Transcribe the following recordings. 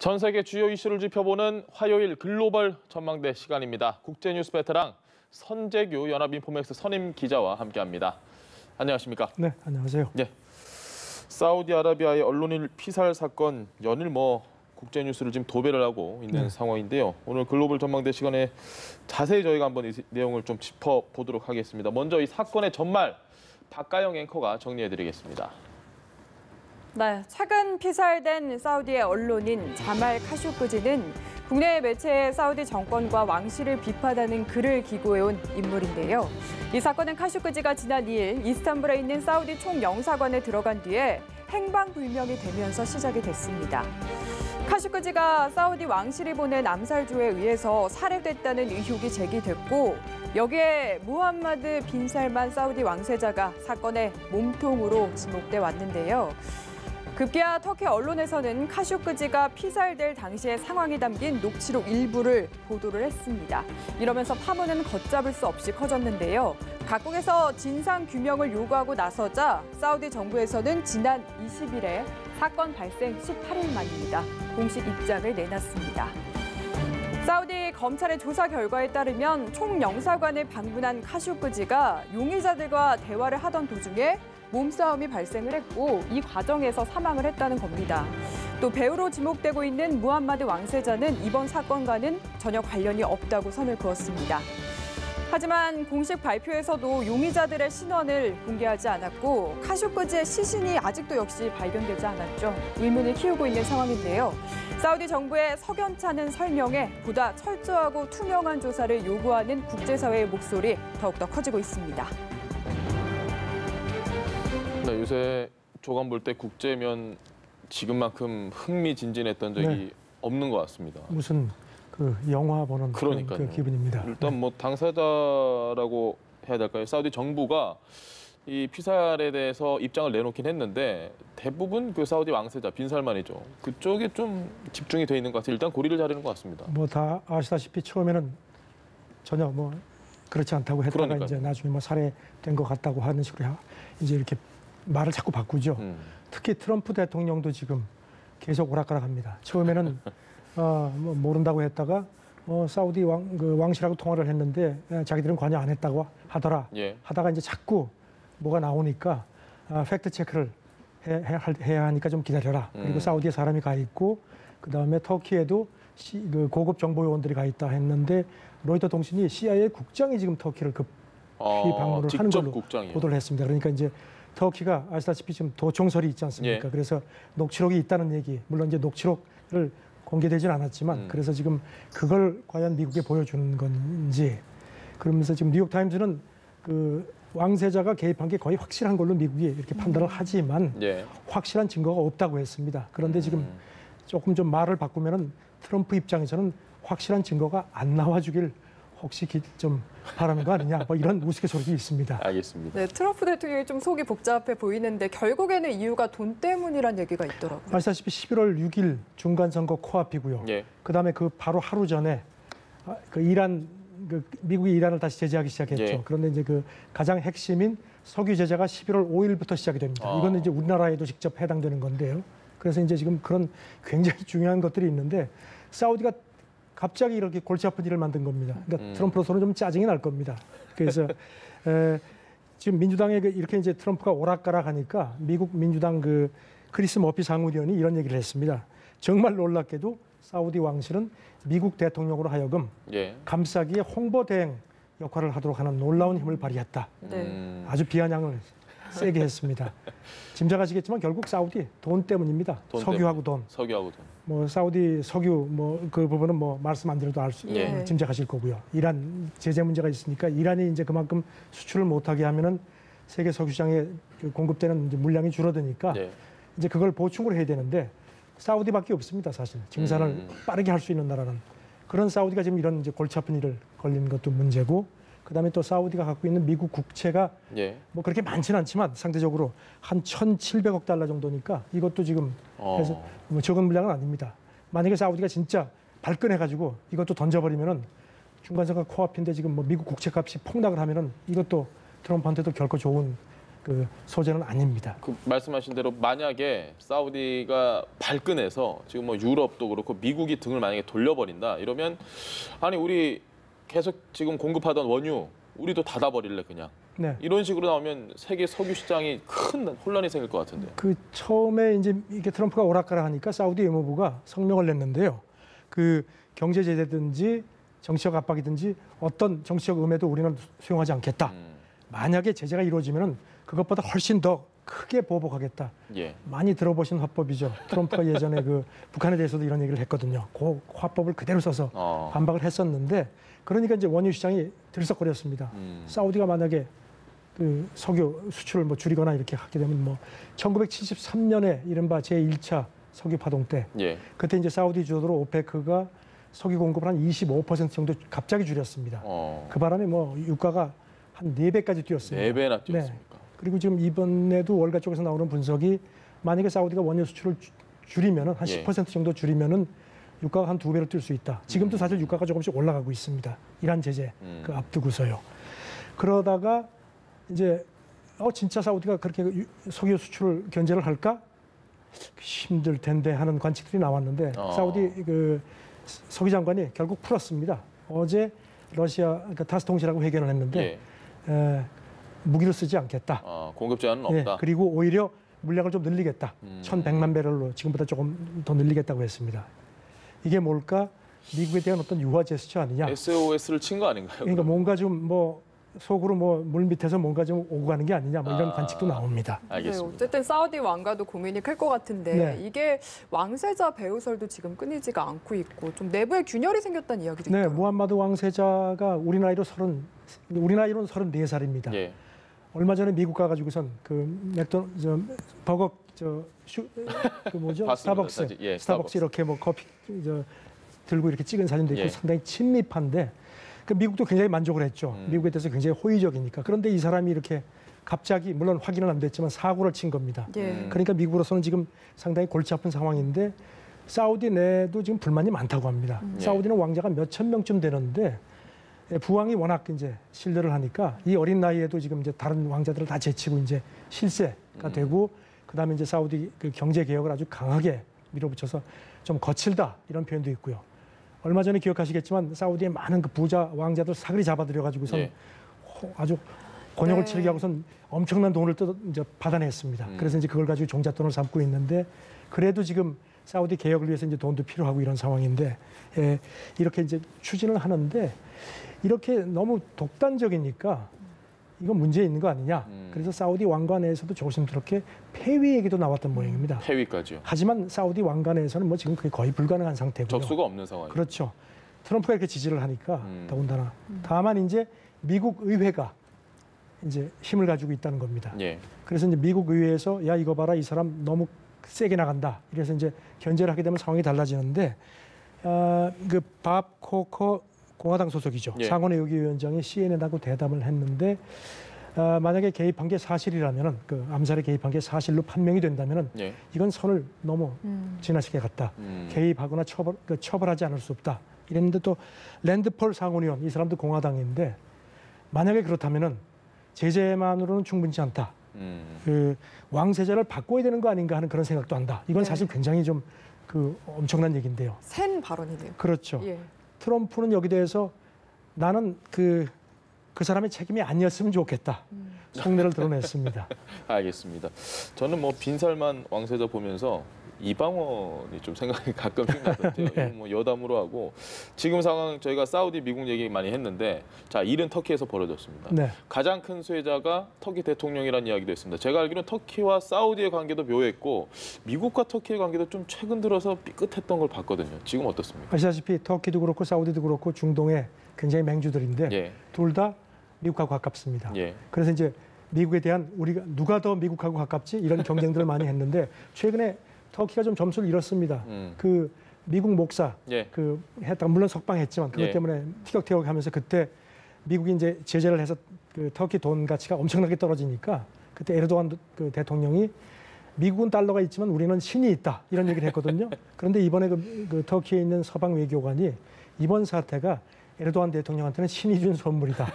전 세계 주요 이슈를 짚어보는 화요일 글로벌 전망대 시간입니다. 국제뉴스 베테랑 선재규 연합인포맥스 선임 기자와 함께합니다. 안녕하십니까? 네, 안녕하세요. 네. 사우디아라비아의 언론인 피살 사건 연일 국제뉴스를 지금 도배를 하고 있는 상황인데요. 오늘 글로벌 전망대 시간에 자세히 저희가 한번 이 내용을 좀 짚어보도록 하겠습니다. 먼저 이 사건의 전말 박가영 앵커가 정리해드리겠습니다. 네, 최근 피살된 사우디의 언론인 자말 카쇼크지는 국내 매체에 사우디 정권과 왕실을 비판하는 글을 기고해온 인물인데요. 이 사건은 카쇼크지가 지난 2일 이스탄불에 있는 사우디 총영사관에 들어간 뒤에 행방불명이 되면서 시작이 됐습니다. 카쇼크지가 사우디 왕실이 보낸 암살조에 의해서 살해됐다는 의혹이 제기됐고 여기에 무함마드 빈 살만 사우디 왕세자가 사건의 몸통으로 지목돼 왔는데요. 급기야 터키 언론에서는 카쇼크지가 피살될 당시의 상황이 담긴 녹취록 일부를 보도를 했습니다. 이러면서 파문은 걷잡을 수 없이 커졌는데요. 각국에서 진상 규명을 요구하고 나서자 사우디 정부에서는 지난 20일에 사건 발생 18일 만입니다. 공식 입장을 내놨습니다. 사우디 검찰의 조사 결과에 따르면 총영사관을 방문한 카쇼크지가 용의자들과 대화를 하던 도중에 몸싸움이 발생을 했고 이 과정에서 사망을 했다는 겁니다. 또 배우로 지목되고 있는 무함마드 왕세자는 이번 사건과는 전혀 관련이 없다고 선을 그었습니다. 하지만 공식 발표에서도 용의자들의 신원을 공개하지 않았고 카쇼크지의 시신이 아직도 역시 발견되지 않았죠. 의문을 키우고 있는 상황인데요. 사우디 정부의 석연찮은 설명에 보다 철저하고 투명한 조사를 요구하는 국제사회의 목소리 더욱더 커지고 있습니다. 네, 요새 조간 볼 때 국제면 지금만큼 흥미진진했던 적이 없는 것 같습니다. 무슨 영화 보는 그런 기분입니다. 일단 당사자라고 해야 될까요? 사우디 정부가 이 피살에 대해서 입장을 내놓긴 했는데 대부분 사우디 왕세자 빈 살만이죠. 그쪽에 좀 집중이 돼 있는 것 같아요. 일단 고리를 자르는 것 같습니다. 다 아시다시피 처음에는 전혀 그렇지 않다고 했다가 그러니까요. 이제 나중에 살해된 것 같다고 하는 식으로 이제 이렇게 말을 자꾸 바꾸죠. 특히 트럼프 대통령도 지금 계속 오락가락합니다. 처음에는 모른다고 했다가 사우디 왕실하고 통화를 했는데 자기들은 관여 안 했다고 하더라. 하다가 이제 자꾸 뭐가 나오니까 팩트 체크를 해야 하니까 좀 기다려라. 그리고 사우디에 사람이 가 있고 그다음에 터키에도 고급 정보 요원들이 가 있다 했는데 로이터 통신이 CIA 국장이 지금 터키를 급히 방문을 하는 걸로 보도를 했습니다. 그러니까 이제 터키가 아시다시피 지금 도청설이 있지 않습니까? 그래서 녹취록이 있다는 얘기, 물론 이제 녹취록을 공개되지는 않았지만 그래서 지금 그걸 과연 미국에 보여주는 건지 그러면서 지금 뉴욕타임즈는 왕세자가 개입한 게 거의 확실한 걸로 미국이 이렇게 판단을 하지만 확실한 증거가 없다고 했습니다. 그런데 지금 조금 좀 말을 바꾸면은 트럼프 입장에서는 확실한 증거가 안 나와주길 혹시 좀 바라는 거 아니냐 이런 우스갯소리도 있습니다. 알겠습니다. 네, 트럼프 대통령이 좀 속이 복잡해 보이는데 결국에는 이유가 돈 때문이란 얘기가 있더라고요. 아시다시피 11월 6일 중간선거 코앞이고요. 그다음에 바로 하루 전에 미국이 이란을 다시 제재하기 시작했죠. 그런데 이제 가장 핵심인 석유 제재가 11월 5일부터 시작이 됩니다. 이거는 이제 우리나라에도 직접 해당되는 건데요. 그래서 이제 지금 그런 굉장히 중요한 것들이 있는데 사우디가 갑자기 이렇게 골치 아픈 일을 만든 겁니다. 그러니까 트럼프로서는 좀 짜증이 날 겁니다. 그래서 지금 민주당에 이렇게 이제 트럼프가 오락가락하니까 미국 민주당 크리스 머피 상무위원이 이런 얘기를 했습니다. 정말 놀랍게도 사우디 왕실은 미국 대통령으로 하여금 감싸기에 홍보 대행 역할을 하도록 하는 놀라운 힘을 발휘했다. 아주 비아냥을 세게 했습니다. 짐작하시겠지만 결국 사우디 돈 때문입니다. 석유하고 돈. 사우디 석유 그 부분은 말씀 안 드려도 짐작하실 거고요. 이란 제재 문제가 있으니까 이란이 이제 그만큼 수출을 못하게 하면은 세계 석유 시장에 공급되는 이제 물량이 줄어드니까 이제 그걸 보충을 해야 되는데 사우디밖에 없습니다. 사실 증산을 빠르게 할 수 있는 나라는 그런 사우디가 지금 이런 이제 골치 아픈 일을 걸린 것도 문제고. 그다음에 또 사우디가 갖고 있는 미국 국채가 그렇게 많지는 않지만 상대적으로 한 1,700억 달러 정도니까 이것도 지금 해서 적은 물량은 아닙니다. 만약에 사우디가 진짜 발끈해가지고 이것도 던져버리면은 중간선거 코앞인데 지금 미국 국채값이 폭락을 하면은 이것도 트럼프한테도 결코 좋은 그 소재는 아닙니다. 그 말씀하신 대로 만약에 사우디가 발끈해서 지금 뭐 유럽도 그렇고 미국이 등을 만약에 돌려버린다 이러면 아니 우리 계속 지금 공급하던 원유 우리도 닫아버릴래 그냥 네. 이런 식으로 나오면 세계 석유 시장이 큰 혼란이 생길 것 같은데. 그 처음에 이제 이게 트럼프가 오락가락 하니까 사우디 외무부가 성명을 냈는데요. 그 경제 제재든지 정치적 압박이든지 어떤 정치적 음해도 우리는 수용하지 않겠다. 만약에 제재가 이루어지면은 그것보다 훨씬 더 크게 보복하겠다. 예. 많이 들어보신 화법이죠. 트럼프가 예전에 그 북한에 대해서도 이런 얘기를 했거든요. 그 화법을 그대로 써서 반박을 했었는데 그러니까 이제 원유 시장이 들썩거렸습니다. 사우디가 만약에 그 석유 수출을 뭐 줄이거나 이렇게 하게 되면 뭐 1973년에 이른바 제1차 석유 파동 때 예. 그때 이제 사우디 주도로 오페크가 석유 공급을 한 25% 정도 갑자기 줄였습니다. 그 바람에 뭐 유가가 한 4배까지 뛰었습니다. 4배나 뛰었습니까? 네. 그리고 지금 이번에도 월가 쪽에서 나오는 분석이 만약에 사우디가 원유 수출을 줄이면은 한 10% 정도 줄이면은 유가가 한 2배로 뛸 수 있다. 지금도 사실 유가가 조금씩 올라가고 있습니다. 이란 제재 그 앞두고서요. 그러다가 이제 진짜 사우디가 그렇게 석유 수출을 견제를 할까? 힘들 텐데 하는 관측들이 나왔는데 사우디 그 석유 장관이 결국 풀었습니다. 어제 러시아 그러니까 타스 통신하고 회견을 했는데 무기를 쓰지 않겠다. 공급 제한은 없다. 그리고 오히려 물량을 좀 늘리겠다. 1,100만 배럴로 지금보다 조금 더 늘리겠다고 했습니다. 이게 뭘까? 미국에 대한 어떤 유화 제스처 아니냐? SOS를 친 거 아닌가요? 그러니까 뭔가 좀 뭐 속으로 뭐 물 밑에서 뭔가 좀 오고 가는 게 아니냐? 뭐 이런 관측도 나옵니다. 알겠습니다. 네, 어쨌든 사우디 왕가도 고민이 클 것 같은데 네. 이게 왕세자 배후설도 지금 끊이지가 않고 있고 좀 내부에 균열이 생겼다는 이야기도 네, 있더라고요. 무함마드 왕세자가 우리 나이로는 34살인데 예. 얼마 전에 미국 가가지고선 그 버거 그 뭐죠? 스타벅스 사진. 예, 스타벅스 이렇게 뭐 커피 들고 이렇게 찍은 사진도 있고 상당히 친밀한데 그 미국도 굉장히 만족을 했죠. 미국에 대해서 굉장히 호의적이니까. 그런데 이 사람이 이렇게 갑자기 물론 확인은 안 됐지만 사고를 친 겁니다. 그러니까 미국으로서는 지금 상당히 골치 아픈 상황인데 사우디 내도 지금 불만이 많다고 합니다. 사우디는 왕자가 몇천 명쯤 되는데 부왕이 워낙 이제 신뢰를 하니까 이 어린 나이에도 지금 이제 다른 왕자들을 다 제치고 이제 실세가 되고 그다음에 이제 사우디 그 경제 개혁을 아주 강하게 밀어붙여서 좀 거칠다 이런 표현도 있고요. 얼마 전에 기억하시겠지만 사우디의 많은 그 부자 왕자들 사그리 잡아들여 가지고선 아주 곤욕을 치르게 하고선 엄청난 돈을 이제 받아냈습니다. 그래서 이제 그걸 가지고 종잣돈을 삼고 있는데 그래도 지금 사우디 개혁을 위해서 이제 돈도 필요하고 이런 상황인데 이렇게 이제 추진을 하는데 이렇게 너무 독단적이니까 이건 문제 있는 거 아니냐. 그래서 사우디 왕관에서도 조심스럽게 폐위 얘기도 나왔던 모양입니다. 폐위까지요. 하지만 사우디 왕관에서는 뭐 지금 그게 거의 불가능한 상태고요. 접수가 없는 상황이죠. 그렇죠. 트럼프가 이렇게 지지를 하니까 더군다나. 다만 이제 미국 의회가 이제 힘을 가지고 있다는 겁니다. 예. 그래서 이제 미국 의회에서 야 이거 봐라 이 사람 너무 세게 나간다. 이래서 이제 견제를 하게 되면 상황이 달라지는데 그 밥 코커 공화당 소속이죠. 상원의회위원장이 CNN하고 대담을 했는데 만약에 개입한 게 사실이라면은 그 암살에 개입한 게 사실로 판명이 된다면은 이건 선을 너무 지나치게 갔다. 개입하거나 처벌하지 않을 수 없다. 이랬는데 또 랜드폴 상원의원 이 사람도 공화당인데 만약에 그렇다면은 제재만으로는 충분치 않다. 그 왕세자를 바꿔야 되는 거 아닌가 하는 그런 생각도 한다. 이건 사실 굉장히 좀 그 엄청난 얘기인데요. 센 발언이네요. 그렇죠. 트럼프는 여기 대해서 나는 그 사람의 책임이 아니었으면 좋겠다. 속내를 드러냈습니다. 알겠습니다. 저는 뭐 빈살만 왕세자 보면서 이방원이 좀 생각이 가끔씩 나던데요. 네. 뭐 여담으로 하고 지금 상황 저희가 사우디 미국 얘기 많이 했는데 자 일은 터키에서 벌어졌습니다. 네. 가장 큰 수혜자가 터키 대통령이라는 이야기도 있습니다. 제가 알기로는 터키와 사우디의 관계도 묘했고 미국과 터키의 관계도 좀 최근 들어서 삐끗했던 걸 봤거든요. 지금 어떻습니까? 아시다시피 터키도 그렇고 사우디도 그렇고 중동의 굉장히 맹주들인데 둘 다 미국하고 가깝습니다. 그래서 이제 미국에 대한 우리가 누가 더 미국하고 가깝지 이런 경쟁들을 많이 했는데 최근에 터키가 좀 점수를 잃었습니다. 그 미국 목사 그 했다가 물론 석방했지만 그것 때문에 티격태격하면서 그때 미국이 이제 제재를 해서 그 터키 돈 가치가 엄청나게 떨어지니까 그때 에르도안 그 대통령이 미국은 달러가 있지만 우리는 신이 있다 이런 얘기를 했거든요. 그런데 이번에 그 터키에 있는 서방 외교관이 이번 사태가 에르도안 대통령한테는 신이 준 선물이다.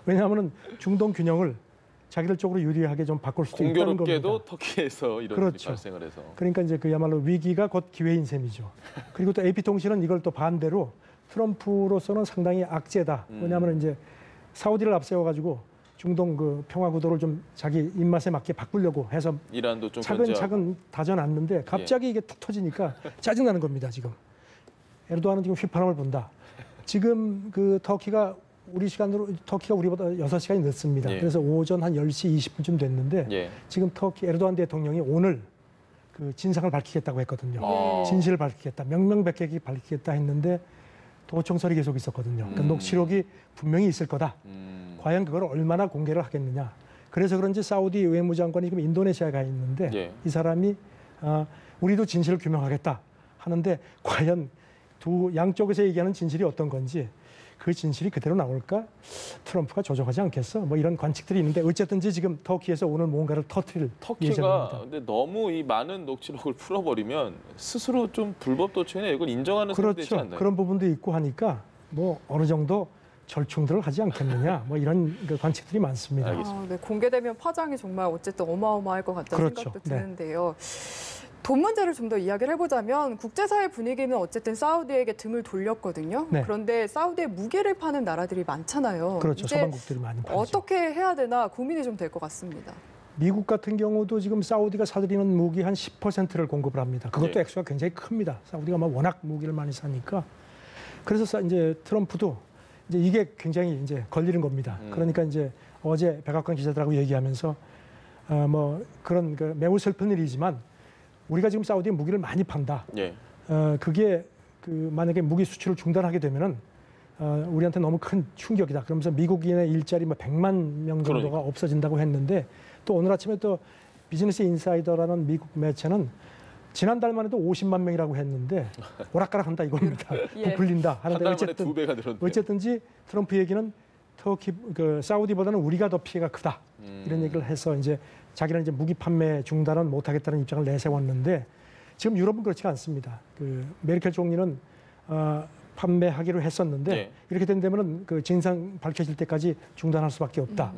왜냐하면 중동 균형을 자기들 쪽으로 유리하게 좀 바꿀 수도 있다는 겁니다. 공교롭게도 터키에서 이런 일이 발생을 해서. 그러니까 이제 그야말로 위기가 곧 기회인 셈이죠. 그리고 또 AP통신은 이걸 또 반대로 트럼프로서는 상당히 악재다. 왜냐하면 이제 사우디를 앞세워가지고 중동 그 평화 구도를 좀 자기 입맛에 맞게 바꾸려고 해서 이란도 좀 차근차근 다져놨는데 갑자기 이게 툭 터지니까 짜증나는 겁니다. 지금 에르도안은 지금 휘파람을 분다. 지금 그 터키가 우리 시간으로 터키가 우리보다 6시간이 늦습니다. 예. 그래서 오전 한 10시 20분쯤 됐는데 예. 지금 터키 에르도안 대통령이 오늘 그 진상을 밝히겠다고 했거든요. 아. 진실을 밝히겠다. 명명백백히 밝히겠다 했는데 도청설이 계속 있었거든요. 그러니까 녹취록이 분명히 있을 거다. 과연 그걸 얼마나 공개를 하겠느냐. 그래서 그런지 사우디 외무장관이 지금 인도네시아에 가 있는데 예. 이 사람이 우리도 진실을 규명하겠다 하는데 과연 두 양쪽에서 얘기하는 진실이 어떤 건지 그 진실이 그대로 나올까? 트럼프가 조종하지 않겠어? 뭐 이런 관측들이 있는데 어쨌든지 지금 터키에서 오늘 뭔가를 터뜨릴 터키가 예정입니다. 근데 너무 이 많은 녹취록을 풀어버리면 스스로 좀 불법 도청이나 이걸 인정하는 상황이 되지 그렇죠. 않나요? 그런 부분도 있고 하니까 뭐 어느 정도 절충들을 하지 않겠느냐 뭐 이런 그 관측들이 많습니다. 알겠습니다. 네, 공개되면 파장이 정말 어쨌든 어마어마할 것 같다는 그렇죠. 생각도 드는데요. 돈 문제를 좀 더 이야기를 해보자면 국제사회 분위기는 어쨌든 사우디에게 등을 돌렸거든요. 네. 그런데 사우디에 무기를 파는 나라들이 많잖아요. 그렇죠. 이제 서방국들이 많이 팔죠. 어떻게 해야 되나 고민이 좀 될 것 같습니다. 미국 같은 경우도 지금 사우디가 사들이는 무기 한 10%를 공급을 합니다. 그것도 네. 액수가 굉장히 큽니다. 사우디가 막 워낙 무기를 많이 사니까. 그래서 이제 트럼프도 이제 이게 굉장히 이제 걸리는 겁니다. 그러니까 이제 어제 백악관 기자들하고 얘기하면서 뭐 그런 그 매우 슬픈 일이지만 우리가 지금 사우디에 무기를 많이 판다. 예. 그게 그 만약에 무기 수출을 중단하게 되면은 우리한테 너무 큰 충격이다. 그러면서 미국인의 일자리 뭐 100만 명 정도가 그러니까. 없어진다고 했는데 또 오늘 아침에 또 비즈니스 인사이더라는 미국 매체는 지난달만 해도 50만 명이라고 했는데 오락가락한다 이겁니다. 예. 부풀린다 한 하는데 달 만에 어쨌든 2배가 늘었네요. 어쨌든지 트럼프 얘기는 터키 그 사우디보다는 우리가 더 피해가 크다 이런 얘기를 해서 이제 자기는 이제 무기 판매 중단은 못하겠다는 입장을 내세웠는데 지금 유럽은 그렇지가 않습니다. 그 메르켈 총리는 판매하기로 했었는데 네. 이렇게 된다면은 그 진상 밝혀질 때까지 중단할 수밖에 없다.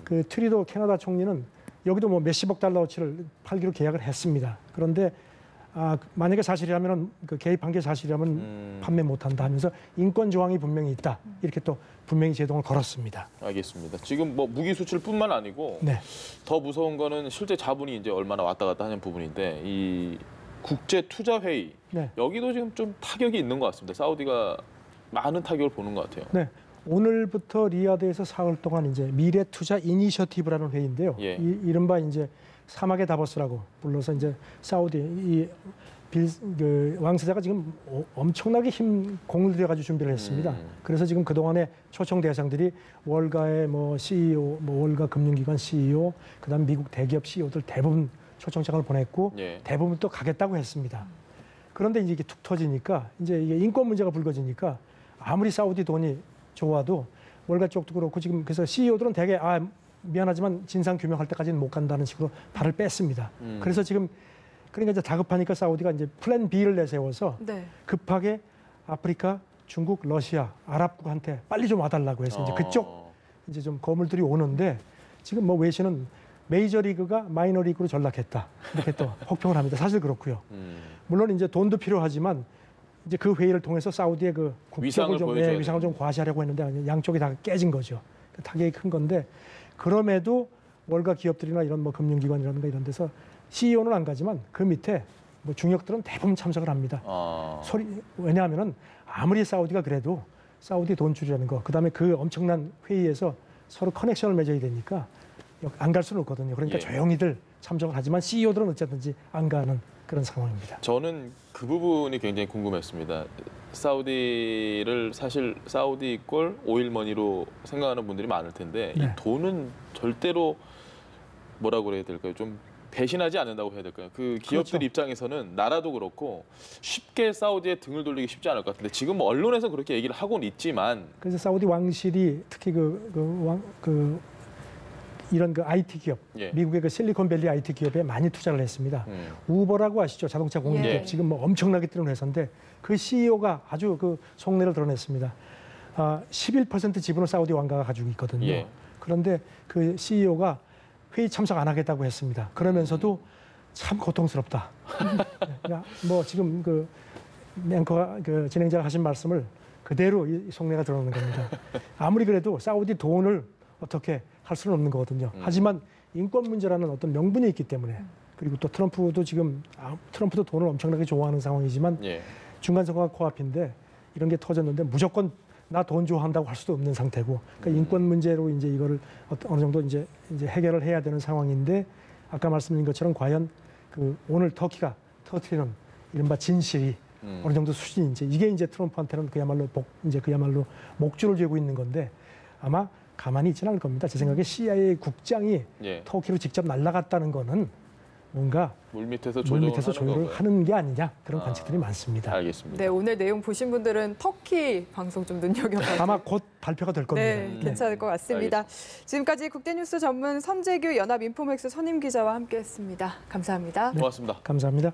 그 트리도 캐나다 총리는 여기도 뭐 몇십억 달러어치를 팔기로 계약을 했습니다. 그런데 만약에 사실이라면 그 개입한 게 사실이라면 판매 못한다 하면서 인권 조항이 분명히 있다. 이렇게 또 분명히 제동을 걸었습니다. 알겠습니다. 지금 뭐 무기 수출뿐만 아니고 네. 더 무서운 거는 실제 자본이 이제 얼마나 왔다 갔다 하는 부분인데 이 국제 투자 회의 네. 여기도 지금 좀 타격이 있는 것 같습니다. 사우디가 많은 타격을 보는 것 같아요. 네. 오늘부터 리야드에서 사흘 동안 이제 미래 투자 이니셔티브라는 회의인데요. 예. 이른바 이제 사막의 다보스라고 불러서 이제 사우디 그 왕세자가 지금 엄청나게 공을 들여가지고 준비를 했습니다. 그래서 지금 그 동안에 초청 대상들이 월가의 뭐 CEO, 뭐 월가 금융기관 CEO, 그다음 미국 대기업 CEO들 대부분 초청장을 보냈고 예. 대부분 또 가겠다고 했습니다. 그런데 이제 이게 툭 터지니까 이제 이게 인권 문제가 불거지니까 아무리 사우디 돈이 좋아도 월가 쪽도 그렇고 지금 그래서 CEO들은 되게 미안하지만 진상 규명할 때까지는 못 간다는 식으로 발을 뺐습니다. 그래서 지금 그러니까 이제 다급하니까 사우디가 이제 플랜 B를 내세워서 네. 급하게 아프리카, 중국, 러시아, 아랍국한테 빨리 좀 와달라고 해서 이제 그쪽 이제 좀 거물들이 오는데 지금 뭐 외신은 메이저리그가 마이너리그로 전락했다 이렇게 또 혹평을 합니다. 사실 그렇고요. 물론 이제 돈도 필요하지만 이제 그 회의를 통해서 사우디의 그 위상을 국격을 보여줘야 위상을 좀 과시하려고 했는데 양쪽이 다 깨진 거죠. 타격이 큰 건데 그럼에도 월가 기업들이나 이런 뭐 금융기관이라든가 이런 데서 CEO는 안 가지만 그 밑에 뭐 중역들은 대부분 참석을 합니다. 왜냐하면은 아무리 사우디가 그래도 사우디 돈줄이라는 거, 그다음에 그 엄청난 회의에서 서로 커넥션을 맺어야 되니까 안 갈 수는 없거든요. 그러니까 예. 조용히들 참석을 하지만 CEO들은 어쨌든지 안 가는 그런 상황입니다. 저는 그 부분이 굉장히 궁금했습니다. 사우디를 사실 사우디 꼴 오일머니로 생각하는 분들이 많을 텐데 네. 이 돈은 절대로 뭐라고 그래야 될까요? 좀 배신하지 않는다고 해야 될까요? 그 기업들 그렇죠. 입장에서는 나라도 그렇고 쉽게 사우디에 등을 돌리기 쉽지 않을 것 같은데 지금 뭐 언론에서 그렇게 얘기를 하고는 있지만 그래서 사우디 왕실이 특히 이런 그 IT 기업, 예. 미국의 그 실리콘밸리 IT 기업에 많이 투자를 했습니다. 우버라고 아시죠? 자동차 공유기업. 예. 지금 지금 뭐 엄청나게 뛰는 회사인데 그 CEO가 아주 그 속내를 드러냈습니다. 11% 지분을 사우디 왕가가 가지고 있거든요. 예. 그런데 그 CEO가 회의 참석 안 하겠다고 했습니다. 그러면서도 참 고통스럽다. 그러니까 뭐 지금 그 앵커가 그 진행자가 하신 말씀을 그대로 이 속내가 드러나는 겁니다. 아무리 그래도 사우디 돈을 어떻게 할 수는 없는 거거든요. 하지만 인권 문제라는 어떤 명분이 있기 때문에 그리고 또 트럼프도 지금 트럼프도 돈을 엄청나게 좋아하는 상황이지만 예. 중간 선거가 코앞인데 이런 게 터졌는데 무조건 나 돈 좋아한다고 할 수도 없는 상태고 그러니까 인권 문제로 이제 이거를 어느 정도 이제 해결을 해야 되는 상황인데 아까 말씀드린 것처럼 과연 그 오늘 터키가 터트리는 이른바 진실이 어느 정도 수준인지 이게 이제 트럼프한테는 그야말로 목줄을 쥐고 있는 건데 아마 가만히 있지는 않을 겁니다. 제 생각에 CIA 국장이 예. 터키로 직접 날아갔다는 거는 뭔가 물밑에서 조율을 하는 게 아니냐 그런 관측들이 많습니다. 알겠습니다. 네, 오늘 내용 보신 분들은 터키 방송 좀 눈여겨봐요. 아마 곧 발표가 될 겁니다. 네, 괜찮을 것 같습니다. 지금까지 국제뉴스 전문 선재규 연합인포맥스 선임 기자와 함께했습니다. 감사합니다. 고맙습니다. 감사합니다.